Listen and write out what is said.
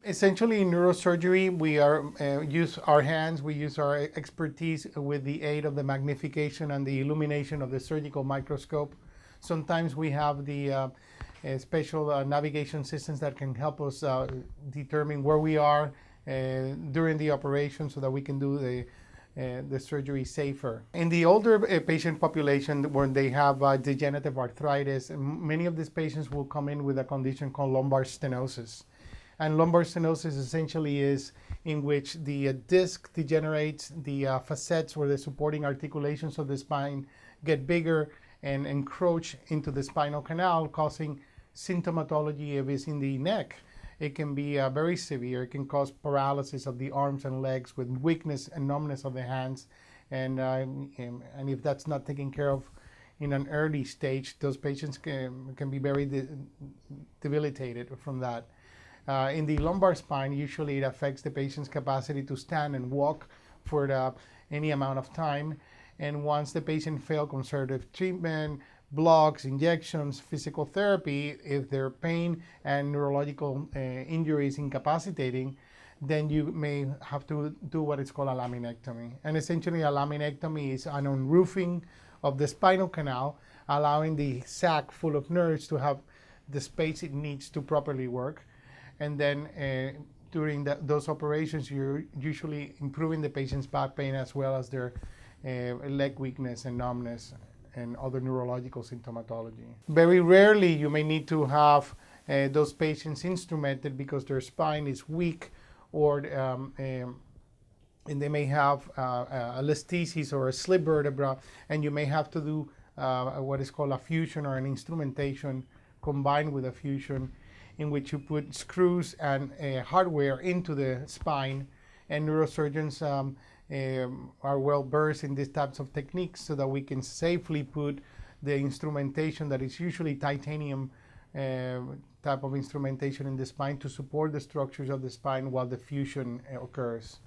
Essentially, in neurosurgery, we use our hands, we use our expertise with the aid of the magnification and the illumination of the surgical microscope. Sometimes we have the special navigation systems that can help us determine where we are during the operation so that we can do the surgery safer. In the older patient population, when they have degenerative arthritis, many of these patients will come in with a condition called lumbar stenosis. And lumbar stenosis essentially is in which the disc degenerates, the facets or the supporting articulations of the spine get bigger and encroach into the spinal canal, causing symptomatology if it's in the neck. It can be very severe. It can cause paralysis of the arms and legs with weakness and numbness of the hands. And if that's not taken care of in an early stage, those patients can be very debilitated from that. In the lumbar spine, usually it affects the patient's capacity to stand and walk for any amount of time. And once the patient fails conservative treatment, blocks, injections, physical therapy, if their pain and neurological injury is incapacitating, then you may have to do what is called a laminectomy. And essentially a laminectomy is an unroofing of the spinal canal, allowing the sac full of nerves to have the space it needs to properly work. And then during those operations, you're usually improving the patient's back pain as well as their leg weakness and numbness and other neurological symptomatology. Very rarely you may need to have those patients instrumented because their spine is weak, or and they may have a listhesis or a slip vertebra, and you may have to do what is called a fusion or an instrumentation combined with a fusion, in which you put screws and hardware into the spine, and neurosurgeons are well versed in these types of techniques so that we can safely put the instrumentation that is usually titanium type of instrumentation in the spine to support the structures of the spine while the fusion occurs.